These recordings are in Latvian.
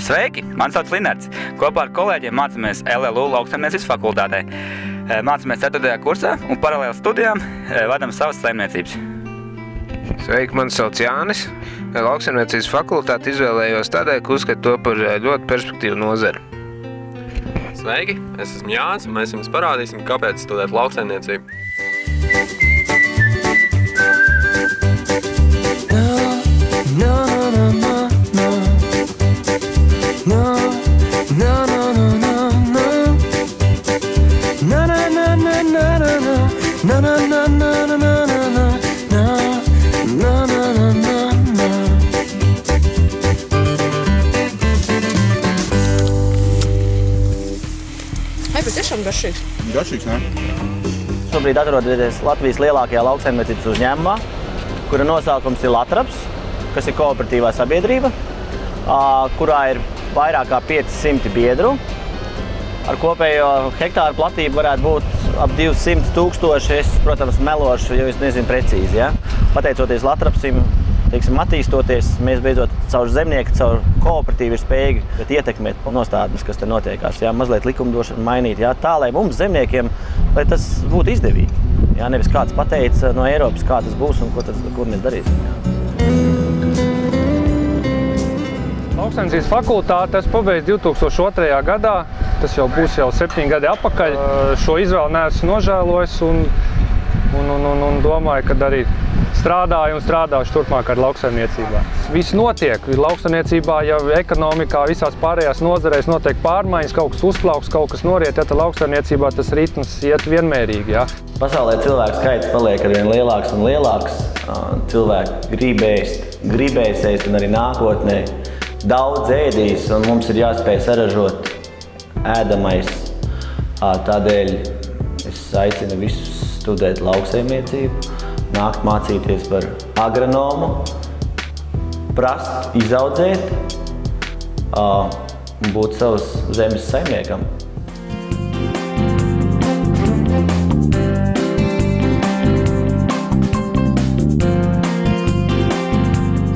Sveiki! Mani sauc Linards. Kopā ar kolēģiem mācāmies LLU lauksaimniecības fakultātē. Mācāmies 4. kursā un paralēli studijām vadam savas saimniecības. Sveiki, mani sauc Jānis. Lauksaimniecības fakultāti izvēlējos tādēļ, ka uzskatu to par ļoti perspektīvu nozari. Sveiki, es esmu Jānis un mēs jums parādīsim, kāpēc studēt lauksaimniecību. Tiešām garšīgs. Garšīgs, ne? Šobrīd atrodaties Latvijas lielākajā lauksaimniecības uzņēmumā, kura nosaukums ir Latraps, kas ir kooperatīvā sabiedrība, kurā ir vairāk kā 500 biedru. Ar kopējo hektāru platību varētu būt ap 200 000. Es, protams, melošu, jo es nezinu precīzi. Ja? Pateicoties Latrapsim, attīstoties, mēs beidzot caur zemnieku, caur kooperatīvu ir spējīgi ietekmēt nostādnes, kas te notiekās. Jā, mazliet likumdošanu mainīt, jā, tā, lai mums zemniekiem, lai tas būtu izdevīgi. Jā, nevis kāds pateica no Eiropas, kā tas būs un kur mēs darīsim. Jā. Lauksaimniecības fakultāti es pabeidzu 2002. gadā. Tas jau būs 7 gadi atpakaļ. Šo izvēli neesmu nožēlojis un domāju, ka arī strādāju un strādāšu turpmāk ar lauksaimniecībā. Viss notiek. Lauksaimniecībā jau ekonomikā, visās pārējās nozarēs notiek pārmaiņas, kaut kas uzplauks, kaut kas noriet, ja tad lauksaimniecībā tas ritms iet vienmērīgi. Ja. Pasaulē cilvēku skaits paliek arvien lielāks un lielāks. Cilvēki gribēs ēst un arī nākotnē daudz ēdīs, un mums ir jāspēj saražot ēdamais. Tādēļ es aicinu visus studēt lauksaimniecību, nākt mācīties par agronomu, prast, izaudzēt un būt savas zemes saimniekam.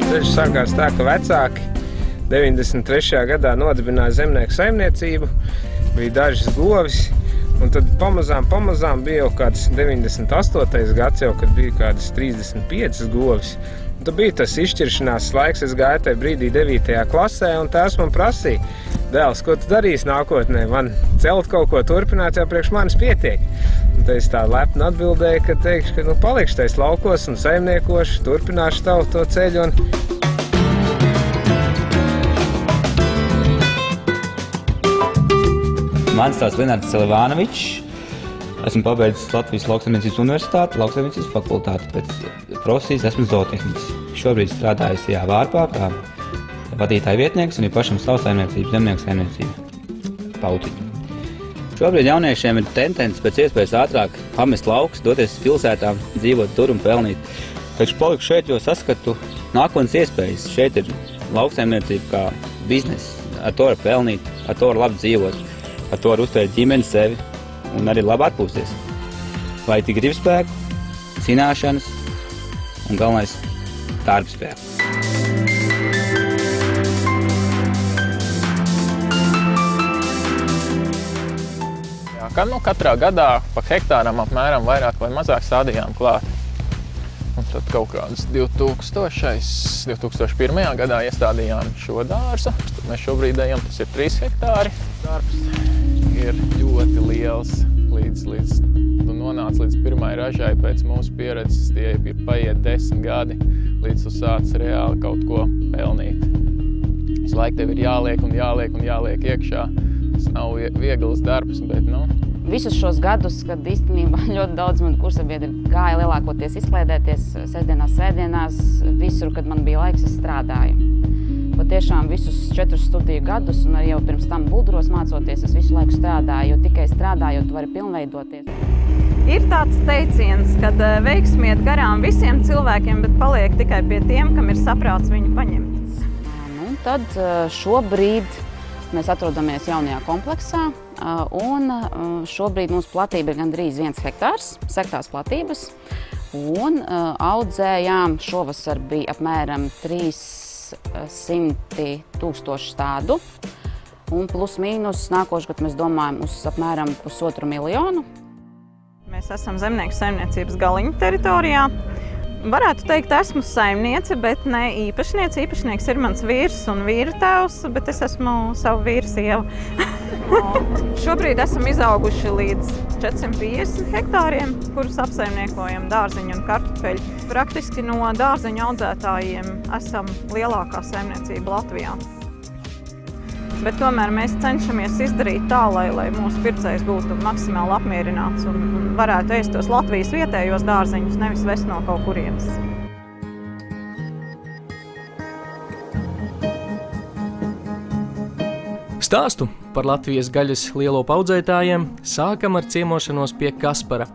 Ceļš sākās tā, ka vecāki 93. gadā nodibināja zemnieku saimniecību, bija dažas govis. Un tad pamazām bija jau kāds 98. gads, jau, kad bija kādas 35 govis. Un tad bija tas izšķiršanās laiks, es gāju tajā brīdī 9. klasē, un tēvs man prasīja, dēls, ko tu darīsi nākotnē? Man celt kaut ko turpināt, jau priekš manis pietiek. Un tad es tā lepni atbildēju, ka teikšu, ka palikšu tais laukos un saimniekošu, turpināšu to ceļu. Mani sauc Linards Silvānovičs. Esmu pabeidzis Latvijas lauksaimniecības universitāti, lauksaimniecības fakultāti. Pēc profesijas esmu zootehniķis. Šobrīd strādājos Vārpā kā vadītāja vietnieks un ir pašam savu saimniecību, zemnieku saimniecību Pautiņu. Šobrīd jauniešiem ir tendence pēc iespējas ātrāk pamest laukus, doties uz pilsētām, dzīvot tur un pelnīt. Taču paliku šeit, jo saskatu nākotnes iespējas. Šeit ir lauksaimniecība kā bizness. Ar to var pelnīt, ar to var labi dzīvot. Ar to var uzturēt ģimeni, sevi un arī labi atpūsties. Vai tik gribspēku, zināšanas un galvenais darbspēks. Katrā gadā pa hektāram apmēram vairāk vai mazāk stādījām klāt. Un tad kaut kādas 2001. gadā iestādījām šo dārzu. Tad mēs šobrīd ejam, tas ir 3 hektāri. Darbs ir ļoti liels. Līdz tu nonāc līdz pirmai ražai pēc mūsu pieredzes, tie ir paiet 10 gadi, līdz tu sāc reāli kaut ko pelnīt. Visu laiku tev ir jāliek iekšā. Tas nav viegls darbs, bet Visus šos gadus, kad īstenībā ļoti daudz mani kursabiedri gāja lielākoties izklēdēties sestdienās, svētdienās, visur, kad man bija laiks, es strādāju. Patiešām visus 4 studiju gadus un arī jau pirms tam Bulduros mācoties, es visu laiku strādāju, jo tikai strādājot, tu vari pilnveidoties. Ir tāds teiciens, kad veiksmi iet garām visiem cilvēkiem, bet paliek tikai pie tiem, kam ir saprāts viņu paņemt. Tad šobrīd mēs atrodamies jaunajā kompleksā, un šobrīd mūsu platība ir gandrīz 1 hektārs, sektās platības, un audzējām šovasar bija apmēram 3 100,000 tādu. Un plus mīnus nākošu gadu mēs domājam uz apmēram 1,5 miljonu. Mēs esam zemnieku saimniecības Galiņu teritorijā. Varētu teikt, esmu saimniece, bet ne īpašniece. Īpašnieks ir mans vīrs un vīra tēvs, bet es esmu savu vīra sieva. Šobrīd esam izauguši līdz 450 hektāriem, kurus apsaimniekojam dārziņu un kartupeļu. Praktiski no dārziņu audzētājiem esam lielākā saimniecība Latvijā. Bet tomēr mēs cenšamies izdarīt tā, lai mūsu pircējs būtu maksimāli apmierināts un varētu ēst tos Latvijas vietējos dārziņus, nevis vest no kaut kurienes. Stāstu par Latvijas gaļas lielopu audzētājiem sākam ar ciemošanos pie Kaspara.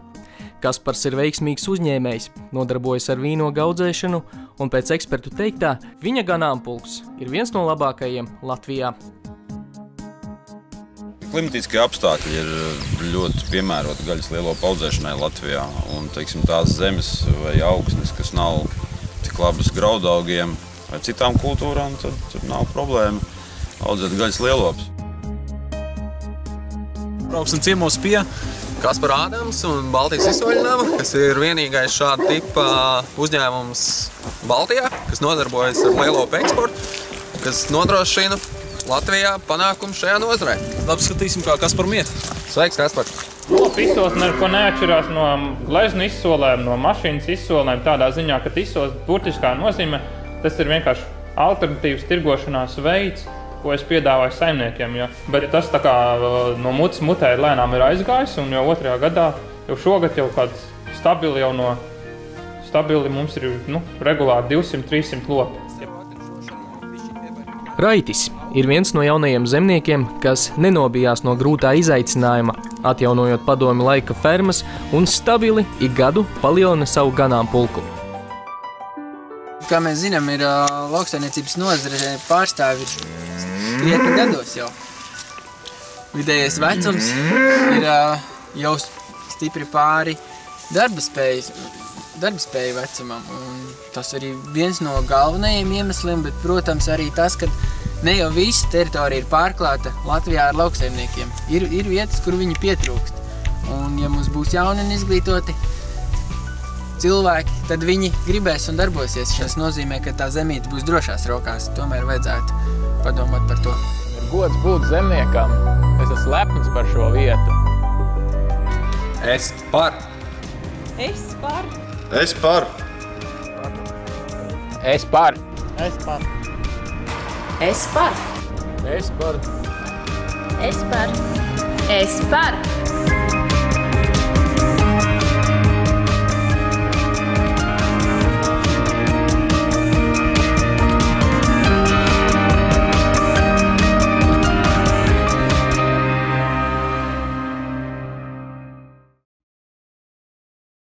Kaspars ir veiksmīgs uzņēmējs, nodarbojas ar vīnogu audzēšanu, un pēc ekspertu teiktā, viņa ganāmpulks ir viens no labākajiem Latvijā. Klimatiskie apstākļi ir ļoti piemēroti gaļas lielopu audzēšanai Latvijā. Un, teiksim, tās zemes vai augsnes, kas nav tik labas graudaugiem vai citām kultūrām, tad nav problēma audzēt gaļas lielopus. Brauksim ciemos pie Kaspara Ādams un Baltijas izsoļinājuma, kas ir vienīgais šāda tipa uzņēmums Baltijā, kas nodarbojas ar lielopu eksportu, kas nodrošina Latvijā panākumu šajā nozarē. Labi, skatīsim, kā Kaspar iet. Sveiks, Kaspar! Lopu izsoles neko neatšķirās no gleznu izsolēm, no mašīnas izsolēm, tādā ziņā, ka izsoles burtiskā nozīmē, tas ir vienkārši alternatīvs tirgošanās veids, ko es piedāvāju saimniekiem. Ja. Bet tas tā kā no mutes mutē lēnām ir aizgājis, un jau 2. gadā, jau šogad jau kāds stabili mums ir regulāri 200-300 lopi. Raitis ir viens no jaunajiem zemniekiem, kas nenobijās no grūtā izaicinājuma, atjaunojot padomju laika fermas un stabili ik gadu palielina savu ganāmpulku. Kā mēs zinām, ir lauksaimniecības nozare pārstāvi krietni gados jau. Vidējais vecums ir jau stipri pāri darbspēju vecumam. Un tas arī viens no galvenajiem iemesliem, bet, protams, arī tas, ka ne jau visa teritorija ir pārklāta Latvijā ar lauksaimniekiem. Ir vietas, kur viņi pietrūkst. Un, ja mums būs jauni un izglītoti cilvēki, tad viņi gribēs un darbosies. Tas nozīmē, ka tā zemīte būs drošās rokās. Tomēr vajadzētu padomāt par to. Ir gods būt zemniekam. Es esmu lepns par šo vietu. Es par. Es par. Es par. Es par. Es par. Es par. Es par. Es par. Es par.